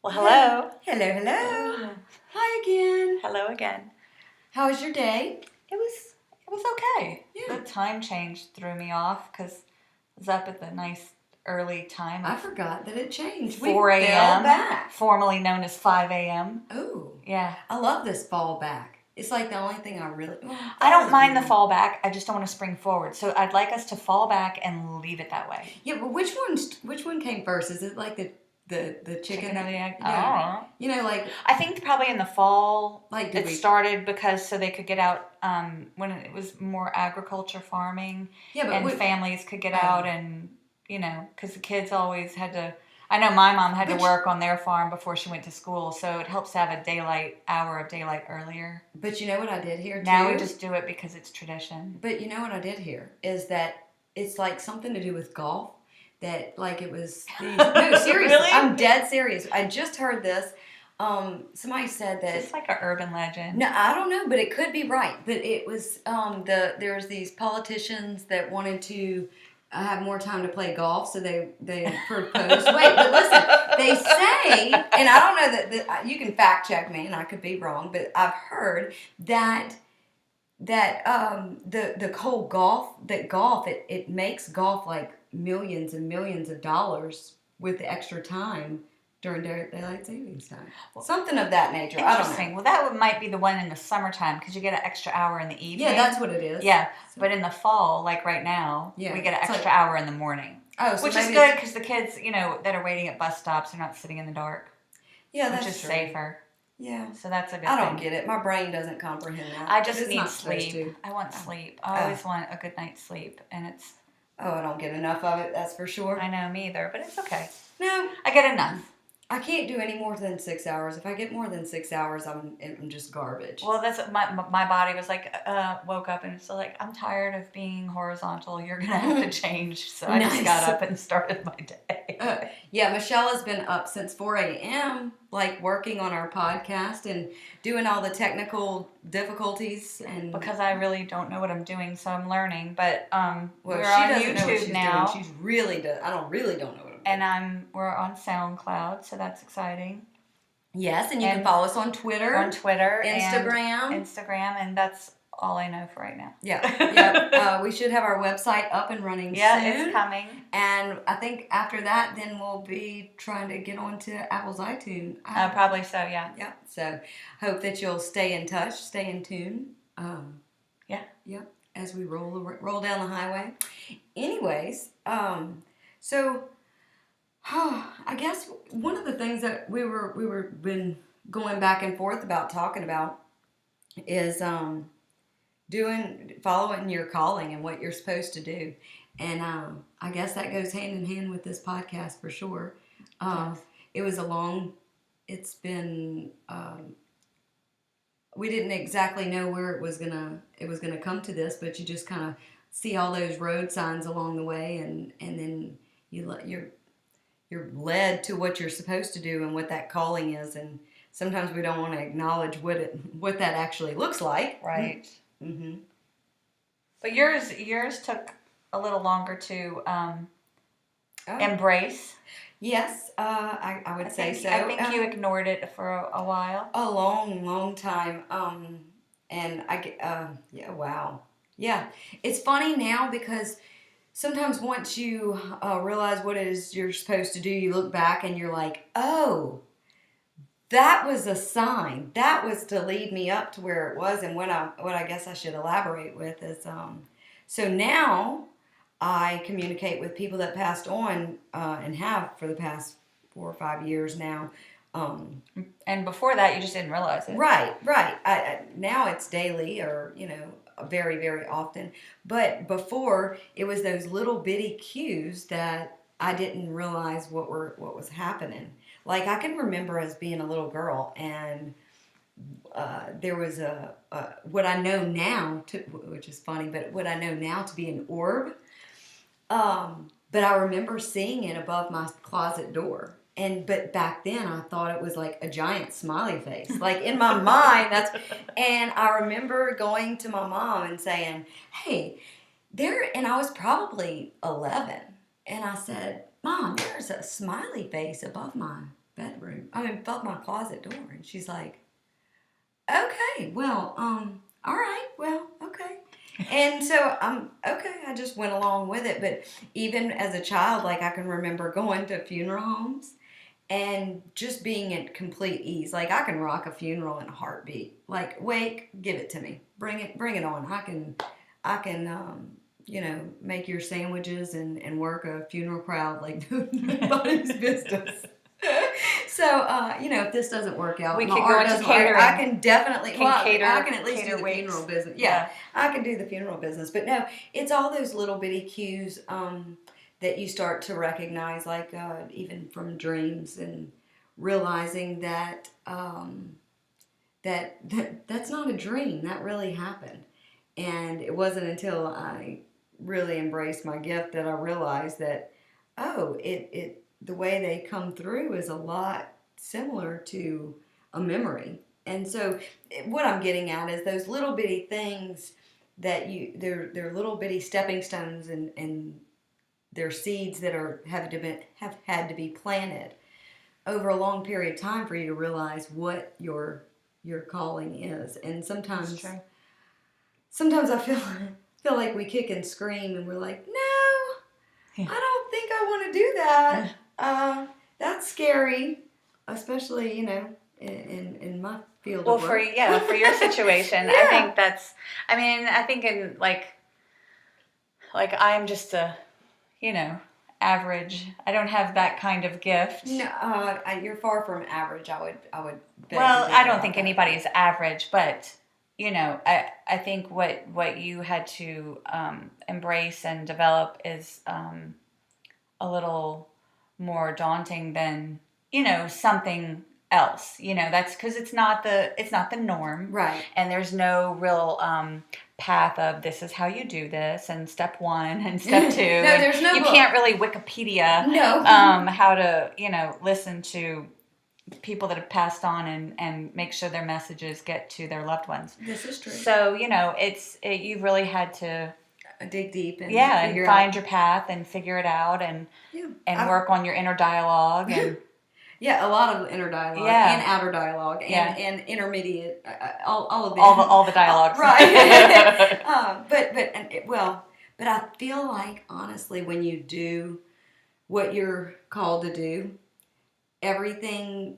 Well, hello. Hello. Hi again. Hello again. How was your day? It was okay. Yeah. The time change threw me off because I was up at the nice early time I of forgot that it changed. 4 We fell a.m., back. formerly known as 5 a.m. Oh, Yeah. I love this fall back. It's like the only thing I really. I don't mind the fall back. I just don't want to spring forward. So I'd like us to fall back and leave it that way. Yeah, but which one came first? Is it like the chicken or the egg? Yeah. I don't know. You know, like I think probably in the fall Like, it started because so they could get out when it was more agriculture farming and families could get out and, because the kids always had to, I know my mom had to work on their farm before she went to school, so it helps to have a hour of daylight earlier. But you know what I did here too? Now we just do it because it's tradition. But you know what I did here is that it's like something to do with golf. That like it was no, seriously, Really? I'm dead serious. I just heard this. Somebody said that it's like an urban legend. No, I don't know, but it could be right. But it was there's these politicians that wanted to have more time to play golf, so they proposed. Wait, but listen, they say, and I don't know that you can fact check me, and I could be wrong, but I've heard that the whole golf it makes golf like millions and millions of dollars with the extra time during daylight savings time. Something of that nature. I don't know. Interesting. Well, that might be the one in the summertime because you get an extra hour in the evening. Yeah, that's what it is. Yeah, but in the fall, like right now, we get an extra hour in the morning. Oh, so which is good because the kids, that are waiting at bus stops are not sitting in the dark. Yeah, that's which is true. safer. Yeah. So that's a good thing. I don't get it. My brain doesn't comprehend that. I just need sleep. I want sleep. I always want a good night's sleep, and it's. Oh, I don't get enough of it. That's for sure. I know, me either, but it's okay. No, I get enough. I can't do any more than 6 hours. If I get more than 6 hours, I'm just garbage. Well, that's my body was like, woke up and it's like, I'm tired of being horizontal. You're gonna have to change. So I just got up and started my day. Yeah, Michelle has been up since 4 a.m. like working on our podcast and doing all the technical difficulties and because I really don't know what I'm doing, so I'm learning. But well, we're on YouTube now. Doing. She's really does. I don't know what I'm doing. And we're on SoundCloud, so that's exciting. Yes, and you can follow us on Twitter. Instagram, and that's all I know for right now. Yeah. We should have our website up and running soon. Yeah, it's coming. And I think after that, then we'll be trying to get onto Apple's iTunes. Probably so, yeah. Yeah. So hope that you'll stay in touch, stay in tune. Yeah. Yep. As we roll down the highway. Anyways, so. I guess one of the things that we were been going back and forth about talking about is following your calling and what you're supposed to do, and I guess that goes hand in hand with this podcast for sure. It's been we didn't exactly know where it was gonna come to this, but you just kind of see all those road signs along the way, and then you're led to what you're supposed to do and what that calling is, and sometimes we don't want to acknowledge what that actually looks like. Right. Mm-hmm. But yours took a little longer to embrace. Yes, I would say so. I think you ignored it for a while. A long, long time. And wow. Yeah, it's funny now because sometimes once you realize what it is you're supposed to do, you look back and you're like, oh, that was a sign. That was to lead me up to where it was. And what I guess I should elaborate with is, so now I communicate with people that passed on and have for the past 4 or 5 years now. And before that, you just didn't realize it. Right. Now it's daily or, very, very often. But before, it was those little bitty cues that I didn't realize what was happening. Like, I can remember as being a little girl, and there was what I know now, which is funny, but what I know now to be an orb. But I remember seeing it above my closet door. But back then I thought it was like a giant smiley face. Like in my mind, and I remember going to my mom and saying, hey, and I was probably 11. And I said, Mom, there's a smiley face above my bedroom. I mean, felt my closet door. And she's like, okay, well, all right, well, okay. And so okay, I just went along with it. But even as a child, like I can remember going to funeral homes and just being at complete ease. Like I can rock a funeral in a heartbeat. Like, wake, give it to me. Bring it on. I can make your sandwiches and work a funeral crowd like nobody's business. So, if this doesn't work out, we could go into catering. I can definitely, I can at least do the wakes. funeral business. Yeah, I can do the funeral business. But no, it's all those little bitty cues that you start to recognize, like even from dreams, and realizing that that's not a dream. That really happened. And it wasn't until I really embraced my gift that I realized that, the way they come through is a lot similar to a memory. And so what I'm getting at is those little bitty things that they're little bitty stepping stones, and they're seeds that have had to be planted over a long period of time for you to realize what your calling is. And sometimes I feel like we kick and scream and we're like, no, I don't think I want to do that. That's scary, especially, in my field of work. For your situation, yeah. I think in like I'm just a, average. I don't have that kind of gift. No, you're far from average. I would. Well, I don't think anybody's average, but I think what you had to embrace and develop is a little more daunting than something else. That's because it's not the norm, right? And there's no real path of this is how you do this, and step 1 and step 2. No, there's no. You book. Can't really Wikipedia. No. How to listen to people that have passed on and make sure their messages get to their loved ones. This is true. So you've really had to dig deep and and find your path and figure it out and work on your inner dialogue and a lot of inner dialogue and outer dialogue and intermediate all of the all the dialogues right. But I feel like honestly when you do what you're called to do, everything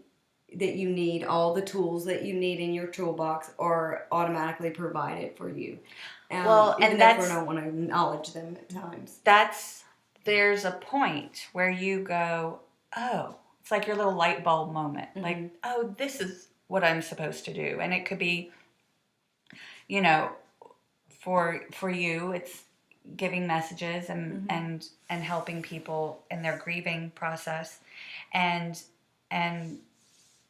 that you need, all the tools that you need in your toolbox are automatically provided for you. Even if we don't want to acknowledge them at times. There's a point where you go, oh, it's like your little light bulb moment. Mm-hmm. Like, oh, this is what I'm supposed to do. And it could be, for you, it's giving messages and, mm-hmm. and helping people in their grieving process. And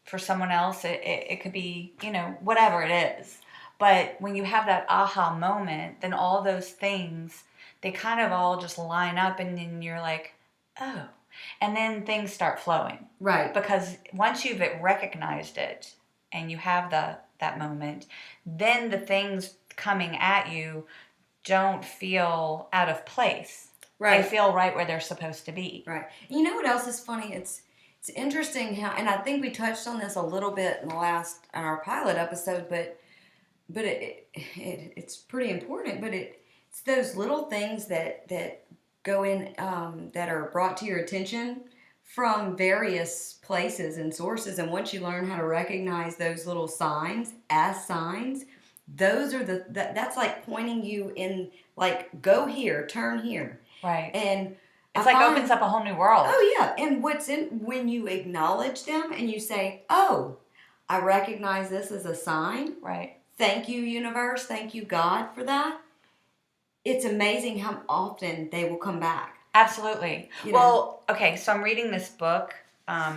for someone else, it could be, whatever it is. But when you have that aha moment, then all those things, they kind of all just line up, and then you're like, oh. And then things start flowing. Right. Because once you've recognized it and you have that moment, then the things coming at you don't feel out of place. Right. They feel right where they're supposed to be. Right. You know what else is funny? It's interesting how, and I think we touched on this a little bit in our pilot episode, but it's pretty important. But it's those little things that go in that are brought to your attention from various places and sources. And once you learn how to recognize those little signs as signs, those are that's like pointing you in, like, go here, turn here. Right. And it's opens up a whole new world. Oh yeah. And when you acknowledge them and you say, oh, I recognize this as a sign. Right. Thank you, universe. Thank you, God, for that. It's amazing how often they will come back. Absolutely. Well, okay, so I'm reading this book by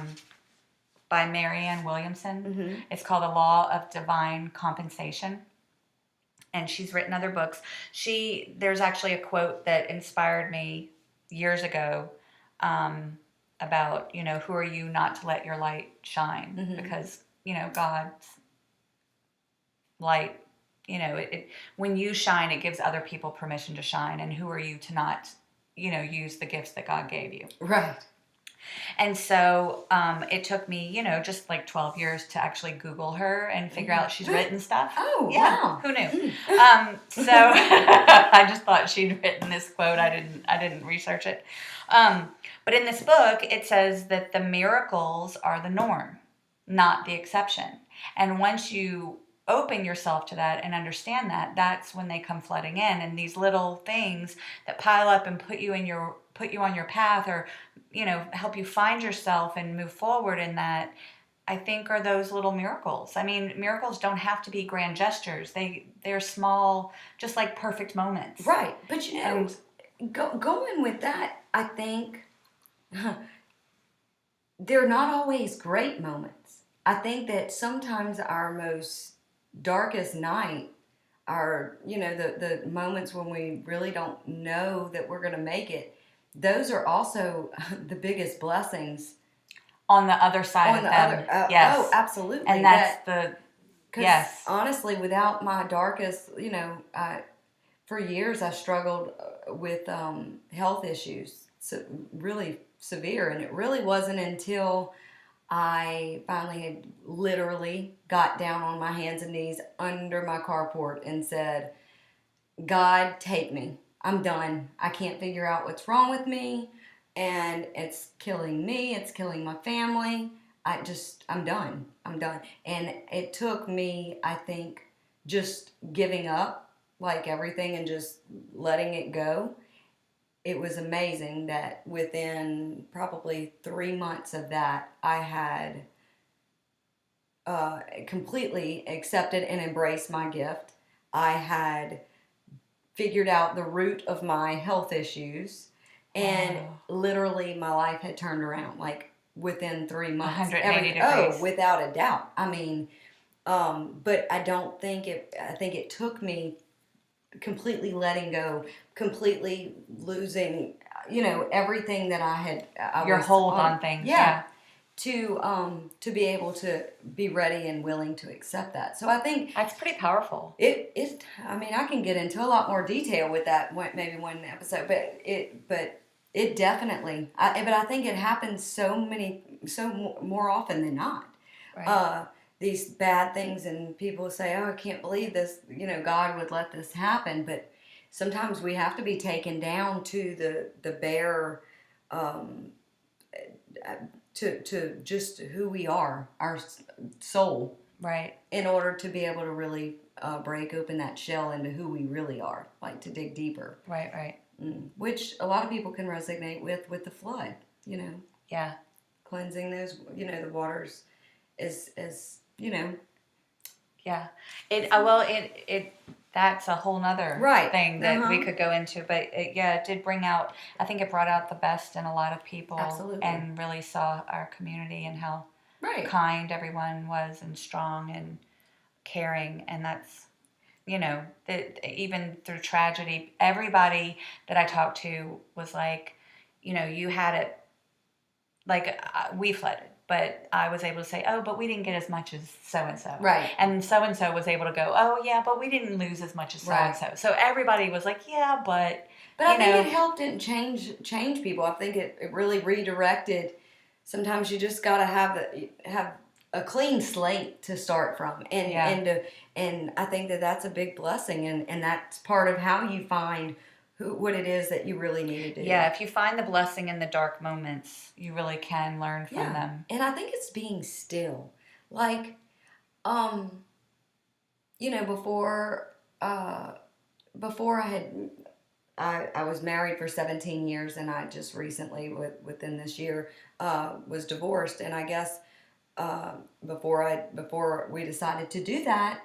Marianne Williamson. Mm-hmm. It's called The Law of Divine Compensation. And she's written other books. There's actually a quote that inspired me years ago about, who are you not to let your light shine? Mm-hmm. Because, God's light, when you shine, it gives other people permission to shine. And who are you to not, use the gifts that God gave you? Right. And so it took me, just like 12 years to actually Google her and figure out she's written stuff. Oh, yeah, wow. Who knew? So I just thought she'd written this quote. I didn't research it. But in this book, it says that the miracles are the norm, not the exception. And once you open yourself to that and understand that, that's when they come flooding in. And these little things that pile up and put you on your path, or help you find yourself and move forward in that, I think are those little miracles. I mean, miracles don't have to be grand gestures. They're small, just like perfect moments. Right. But going with that, I think they're not always great moments. I think that sometimes our most darkest night are, the moments when we really don't know that we're going to make it. Those are also the biggest blessings. On the other side of them. Yes. Oh, absolutely. And yes. Honestly, without my darkest, for years I struggled with health issues, so really severe. And it really wasn't until I finally had literally got down on my hands and knees under my carport and said, God, take me. I'm done. I can't figure out what's wrong with me. And it's killing me. It's killing my family. I'm done. I'm done. And it took me, I think, just giving up like everything and just letting it go. It was amazing that within probably 3 months of that, I had completely accepted and embraced my gift. I had figured out the root of my health issues, and literally my life had turned around like within 3 months. 180 degrees. Oh, without a doubt. I mean, but I don't think I think it took me completely letting go, completely losing, everything that I had. Your hold on things. Yeah. To be able to be ready and willing to accept that. So I think that's pretty powerful. I mean, I can get into a lot more detail with that maybe one episode, but it definitely, but I think it happens so more often than not. Right. These bad things, and people say, oh, I can't believe this, God would let this happen. But sometimes we have to be taken down to the bare, to just who we are, our soul. Right. In order to be able to really break open that shell into who we really are, like to dig deeper. Right. Which a lot of people can resonate with the flood, Yeah. Cleansing those, the waters is Yeah. That's a whole nother thing that we could go into, but it did bring out, I think it brought out the best in a lot of people. Absolutely. And really saw our community and how kind everyone was and strong and caring. And that's, that even through tragedy, everybody that I talked to was like, you had it, like we flooded. But I was able to say, oh, but we didn't get as much as so-and-so. Right. And so-and-so was able to go, oh, yeah, but we didn't lose as much as so-and-so. So everybody was like, yeah, but I think it helped and change people. I think it really redirected. Sometimes you just got to have a clean slate to start from. And I think that's a big blessing. And that's part of how you find what it is that you really need to do. Yeah, if you find the blessing in the dark moments, you really can learn from them. And I think it's being still. Like, before I was married for 17 years, and I just recently, within this year, was divorced. And I guess before we decided to do that,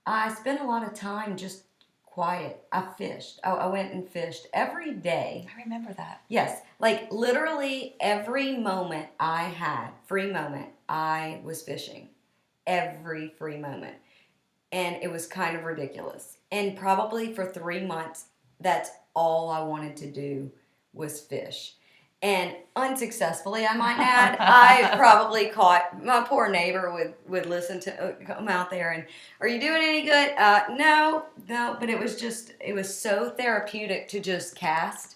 I spent a lot of time just quiet. I fished. I went and fished every day. I remember that. Yes. Like literally every moment I had, free moment, I was fishing. Every free moment. And it was kind of ridiculous. And probably for 3 months, that's all I wanted to do was fish. And unsuccessfully, I might add, I probably caught, my poor neighbor would listen to, come out there and, are you doing any good? No, but it was so therapeutic to just cast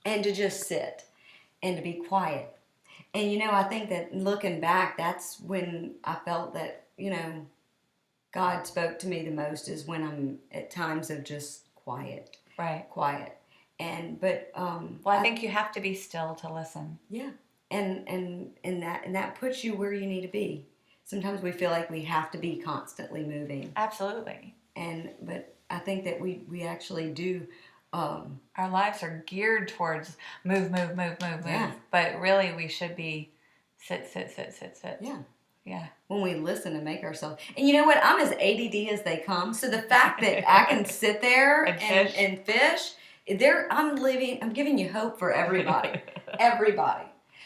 and to just sit and to be quiet. And, I think that looking back, that's when I felt that, God spoke to me the most is when I'm at times of just quiet. Right. Quiet. But I think you have to be still to listen. Yeah. And that puts you where you need to be. Sometimes we feel like we have to be constantly moving. Absolutely. But I think that we actually do. Our lives are geared towards move. Yeah. But really, we should be sit. Yeah. Yeah. When we listen and make ourselves. And you know what? I'm as ADD as they come. So the fact that I can sit there and fish, I'm giving you hope for everybody. Everybody.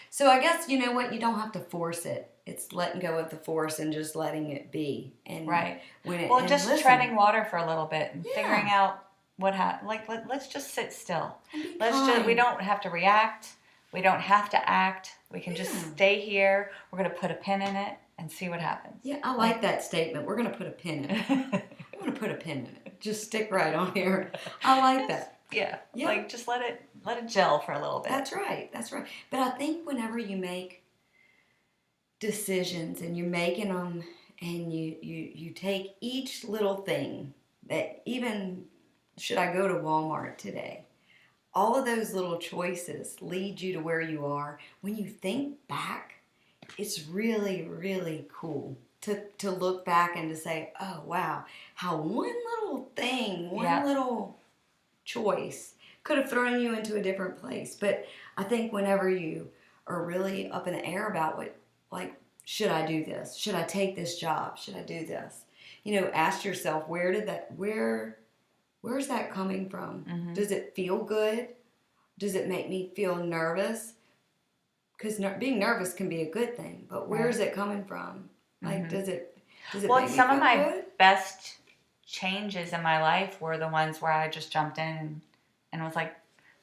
So I guess, you know what? You don't have to force it. It's letting go of the force and just letting it be. And right. Just treading water for a little bit and figuring out let's just sit still. We don't have to react. We don't have to act. We can just stay here. We're going to put a pin in it and see what happens. Yeah, I like that statement. We're going to put a pin in it. We're going to put a pin in it. Just stick right on here. I like that. Yeah. Just let it gel for a little bit. That's right. But I think whenever you make decisions and you're making them and you take each little thing that even should I go to Walmart today, all of those little choices lead you to where you are. When you think back, it's really, really cool to look back and to say, oh, wow, how one little thing, one little choice could have thrown you into a different place. But I think whenever you are really up in the air about should I do this? Should I take this job? Should I do this? Ask yourself, where's that coming from? Mm-hmm. Does it feel good? Does it make me feel nervous? Because being nervous can be a good thing, but where is it coming from? Does it make me feel good? Some of my best changes in my life were the ones where I just jumped in and was like,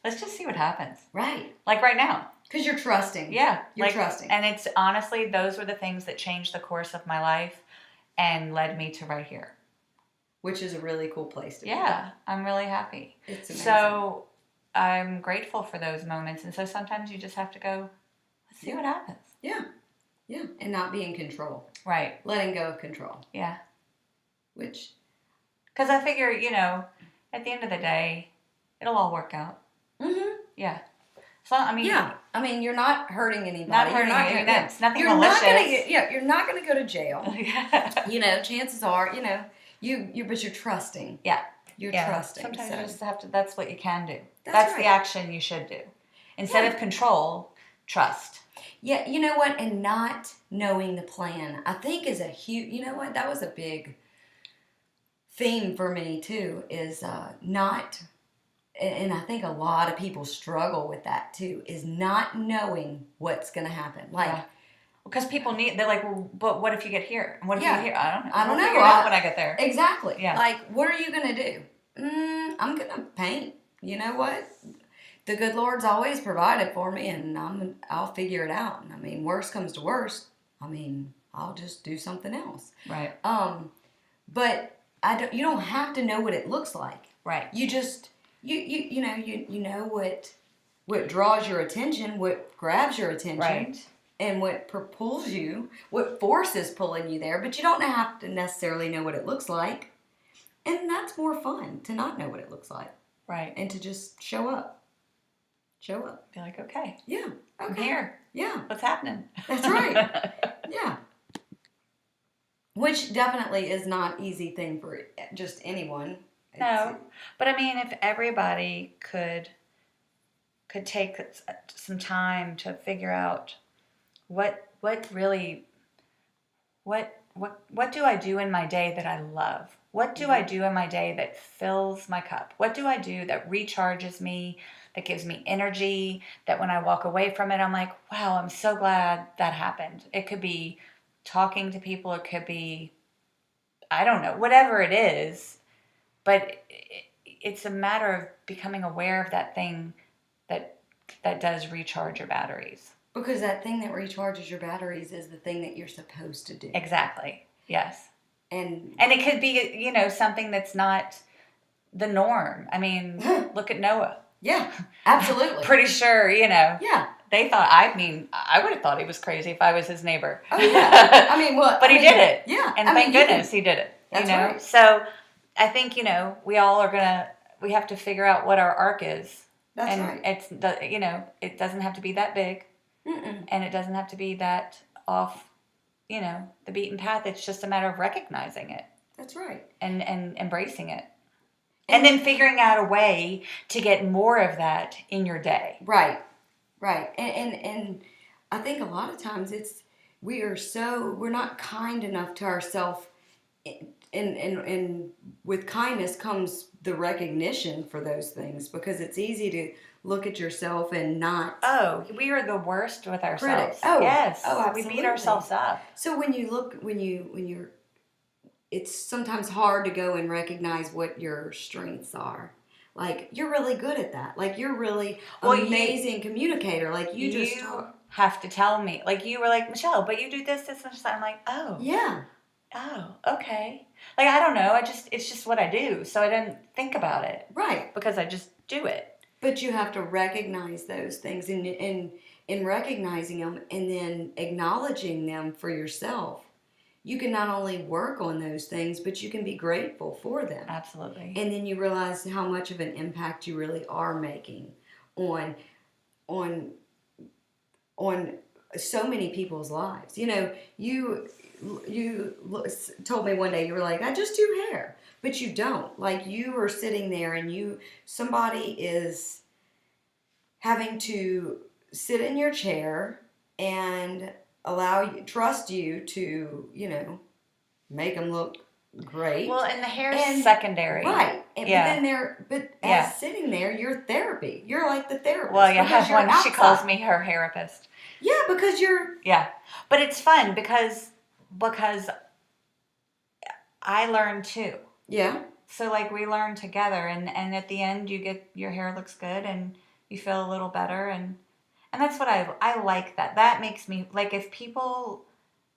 let's just see what happens. Right. Like right now. Because you're trusting. Yeah. You're trusting. And it's honestly, those were the things that changed the course of my life and led me to right here. Which is a really cool place to be. Yeah. I'm really happy. It's amazing. So I'm grateful for those moments. And so sometimes you just have to go, let's see what happens. Yeah. Yeah. And not be in control. Right. Letting go of control. Yeah. Which. Because I figure, at the end of the day, it'll all work out. Mm-hmm. Yeah. So, yeah. You're not hurting anybody. Not hurting anybody. It's nothing malicious. You're not going to go to jail. Chances are, but you're trusting. Yeah. You're trusting. Sometimes you just have to, that's what you can do. That's right. The action you should do. Instead of control, trust. Yeah, you know what? And not knowing the plan, I think is a huge, that was a big theme for me too, is not, and I think a lot of people struggle with that too, is not knowing what's going to happen. Because people they're like, well, but what if you get here? What if you get here? I don't know. I don't know. Figure it out when I get there. Exactly. Yeah. What are you going to do? I'm going to paint. You know what? The good Lord's always provided for me, and I'll figure it out. Worst comes to worst. I'll just do something else. Right. But you don't have to know what it looks like. Right. You just you know what draws your attention, what grabs your attention. Right. And what propels you, what force is pulling you there, but you don't have to necessarily know what it looks like. And that's more fun, to not know what it looks like. Right. And to just show up. Be like, okay. Yeah. Okay. I'm here. Yeah. What's happening? That's right. Yeah. Which definitely is not an easy thing for just anyone. No. But if everybody could take some time to figure out what do I do in my day that I love? What do I do in my day that fills my cup? What do I do that recharges me, that gives me energy, that when I walk away from it, I'm like, wow, I'm so glad that happened. It could be talking to people. It could be, I don't know, whatever it is. But it's a matter of becoming aware of that thing that does recharge your batteries. Because that thing that recharges your batteries is the thing that you're supposed to do. Exactly. Yes. And it could be, something that's not the norm. Look at Noah. Yeah, absolutely. Pretty sure, Yeah. they thought. I mean, I would have thought he was crazy if I was his neighbor. Oh yeah. I mean, well, but he did it. Yeah. And thank goodness he did it. That's you know. right. So I think we all are we have to figure out what our arc is. That's right. It's it doesn't have to be that big, and it doesn't have to be that off, the beaten path. It's just a matter of recognizing it. That's right. And embracing it. And then figuring out a way to get more of that in your day. Right. And I think a lot of times we're not kind enough to ourselves, and with kindness comes the recognition for those things, because it's easy to look at yourself and not. Oh, we are the worst with ourselves. Oh, yes. Oh, absolutely. We beat ourselves up. So when you're it's sometimes hard to go and recognize what your strengths are. Like, you're really good at that. Like, you're really amazing communicator. Like, you just have to tell me. Like, you were like, Michelle, but you do this, and this. I'm like, oh. Yeah. Oh, okay. Like, I don't know. It's just what I do. So I didn't think about it. Right. Because I just do it. But you have to recognize those things, and in recognizing them and then acknowledging them for yourself, you can not only work on those things, but you can be grateful for them. Absolutely. And then you realize how much of an impact you really are making on so many people's lives. You told me one day, you were like, I just do hair. But you don't. Like, you are sitting there and somebody is having to sit in your chair and trust you to, make them look great. Well, and the hair is secondary. Right. But as sitting there, you're therapy. You're like the therapist. Well, I have one, she calls me her therapist. Yeah, because you're... Yeah. But it's fun because I learn too. Yeah. So, like, we learn together, and at the end, your hair looks good, and you feel a little better, and that's what I like. That makes me, like, if people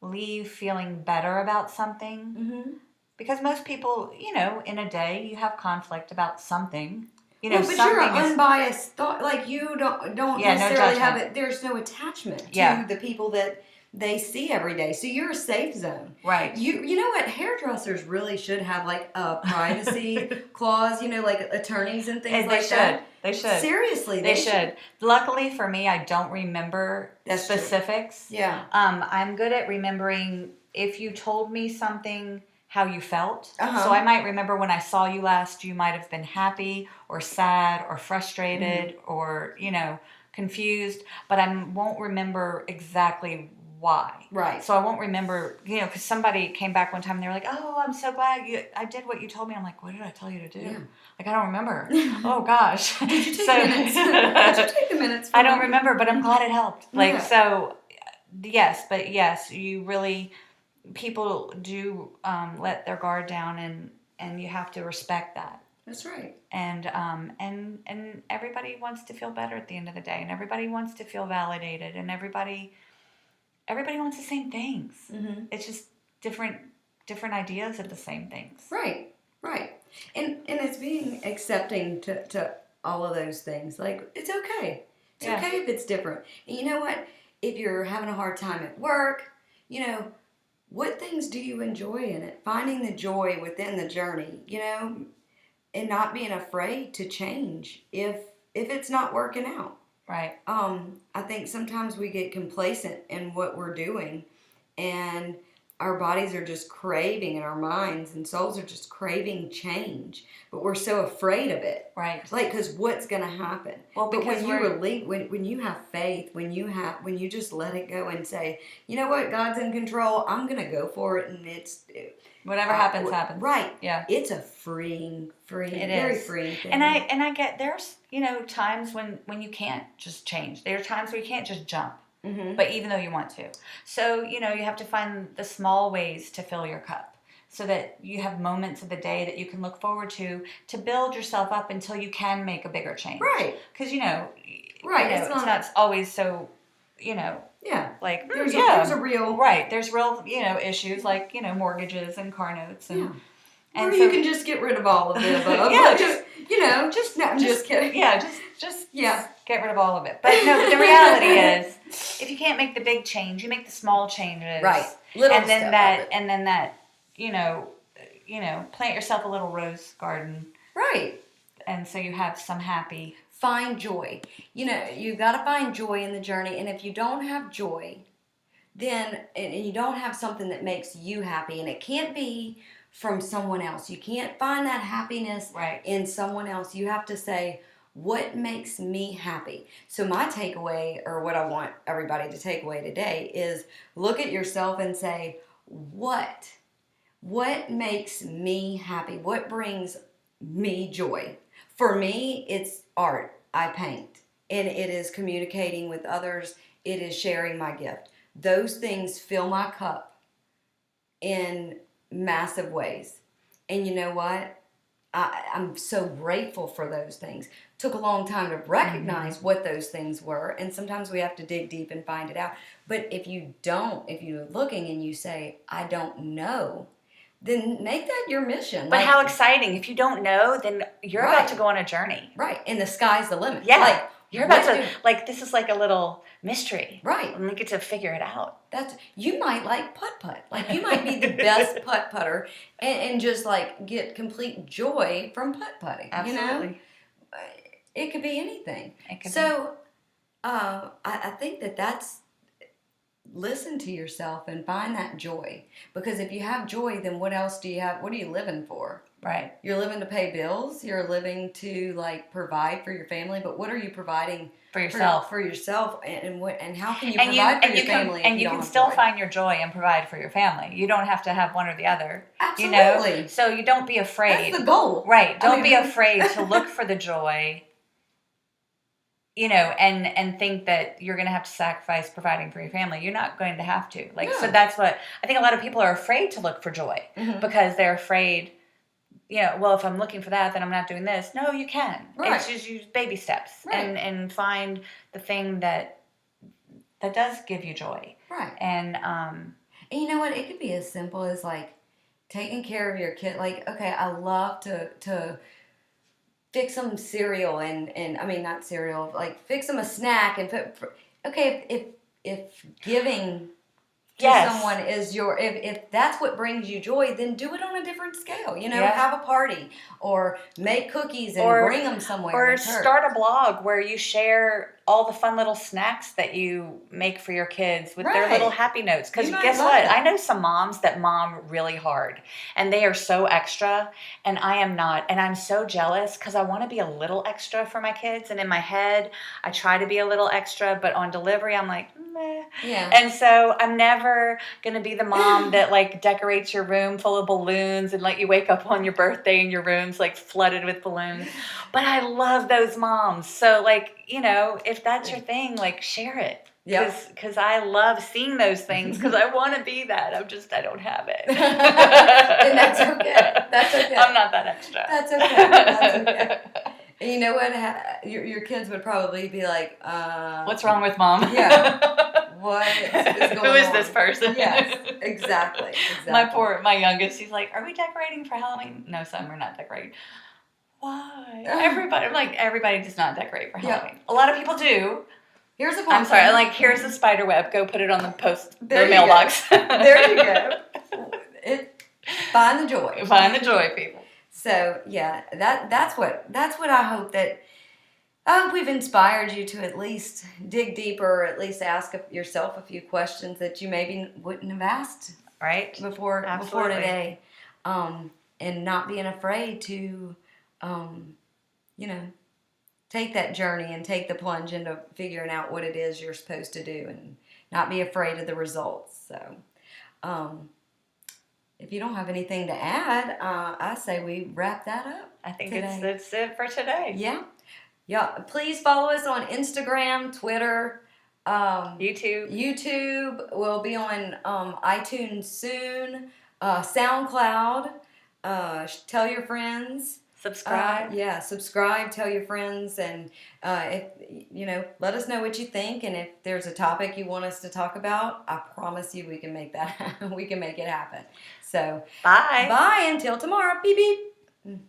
leave feeling better about something, because most people, in a day, you have conflict about something. But you're an unbiased thought. Like, you don't necessarily have it. There's no attachment to the people that they see every day. So you're a safe zone. Right. You know what? Hairdressers really should have, like, a privacy clause, like attorneys and things that. They should. Seriously, they should. Luckily for me, I don't remember specifics. True. Yeah. I'm good at remembering if you told me something, how you felt. Uh-huh. So I might remember when I saw you last, you might have been happy or sad or frustrated or, confused, but I won't remember exactly why. Right. So I won't remember, because somebody came back one time and they were like, oh, I'm so glad I did what you told me. I'm like, what did I tell you to do? Yeah. Like, I don't remember. Oh, gosh. Did you take minutes? Did you take the minutes? I don't remember, but I'm glad it helped. Like, so, yes, you really, people do let their guard down, and you have to respect that. That's right. And everybody wants to feel better at the end of the day, and everybody wants to feel validated, and everybody wants the same things. Mm-hmm. It's just different ideas of the same things. Right. And it's being accepting to all of those things. Like, it's okay. It's okay if it's different. And you know what? If you're having a hard time at work, what things do you enjoy in it? Finding the joy within the journey, and not being afraid to change if it's not working out. Right. I think sometimes we get complacent in what we're doing, and our bodies are just craving, and our minds and souls are just craving change, but we're so afraid of it. Right. Like, because what's going to happen? Well, because when you have faith, when you just let it go and say, you know what, God's in control, I'm going to go for it, and whatever happens, happens. Right. Yeah. It's a very freeing thing. And I get there's times when you can't just change. There are times where you can't just jump. Mm-hmm. But even though you want to. So, you have to find the small ways to fill your cup so that you have moments of the day that you can look forward to build yourself up until you can make a bigger change. Right. Because, right. It's not always so, yeah. Like, there's a real. Right. There's real, issues like, mortgages and car notes. And, or you can just get rid of all of the above. Yeah. I'm just kidding. Yeah. Just get rid of all of it. But no, the reality is, if you can't make the big change, you make the small changes. Right. Little and then step that, of it. and then that, plant yourself a little rose garden. Right. And so you have some happy. Find joy. You got to find joy in the journey. And if you don't have joy, then, and you don't have something that makes you happy, and it can't be from someone else. You can't find that happiness in someone else. You have to say, what makes me happy? So my takeaway, or what I want everybody to take away today, is look at yourself and say, what makes me happy? What brings me joy? For me, it's art. I paint, and it is communicating with others. It is sharing my gift. Those things fill my cup in massive ways. And you know what? I'm so grateful for those things. Took a long time to recognize what those things were, and sometimes we have to dig deep and find it out. But if you're looking and you say, I don't know, then make that your mission. But how exciting. If you don't know, then you're about to go on a journey. Right. And the sky's the limit. Yeah. You're about to, this is like a little mystery. Right. And we get to figure it out. You might like putt-putt. Like, you might be the best putt-putter and just, get complete joy from putt-putting. Absolutely. It could be anything. It could be. So, I think that's, listen to yourself and find that joy. Because if you have joy, then what else do you have? What are you living for? Right. You're living to pay bills. You're living to provide for your family. But what are you providing for yourself? For yourself, and how can you provide for your family? And you can still find your joy and provide for your family. You don't have to have one or the other. Absolutely. So you don't be afraid. That's the goal. Right. Don't be afraid to look for the joy. And think that you're going to have to sacrifice providing for your family. You're not going to have to. So that's what I think. A lot of people are afraid to look for joy because they're afraid. Well, if I'm looking for that, then I'm not doing this. No, you can. Right. It's just use baby steps and find the thing that does give you joy. Right. And you know what? It could be as simple as taking care of your kid. Okay, I love to fix them cereal and I mean, not cereal, fix them a snack and if giving to someone is if that's what brings you joy, then do it on a different scale. Have a party or make cookies and bring them somewhere. Or start a blog where you share all the fun little snacks that you make for your kids with their little happy notes. Because guess what? I know some moms that mom really hard and they are so extra and I am not. And I'm so jealous because I want to be a little extra for my kids. And in my head, I try to be a little extra, but on delivery, I'm like, meh. Yeah. And so I'm never going to be the mom that decorates your room full of balloons and let you wake up on your birthday and your room's flooded with balloons. But I love those moms. So if that's your thing, share it. Yeah. Because I love seeing those things because I want to be that. I don't have it. And that's okay. That's okay. I'm not that extra. That's okay. That's okay. And you know what? Your kids would probably be like, what's wrong with mom? Yeah. What is going on? Who is this person? Yes, exactly. My youngest, he's like, are we decorating for Halloween? No, son, we're not decorating. Why? Everybody does not decorate for Halloween. Yeah. A lot of people do. Here's a I'm sorry, here's a spider web. Go put it on the mailbox. There you go. Find the joy. Find the joy, people. So yeah, that's what I hope that we've inspired you to at least dig deeper, or at least ask yourself a few questions that you maybe wouldn't have asked before today, and not being afraid to, take that journey and take the plunge into figuring out what it is you're supposed to do, and not be afraid of the results. So, if you don't have anything to add, I say we wrap that up. I think that's it for today. Yeah. Yeah. Please follow us on Instagram, Twitter, YouTube. We'll be on iTunes soon. SoundCloud. Tell your friends. Subscribe. Subscribe. Tell your friends, and if let us know what you think, and if there's a topic you want us to talk about, I promise you we can make that. We can make it happen. So bye until tomorrow. Beep beep.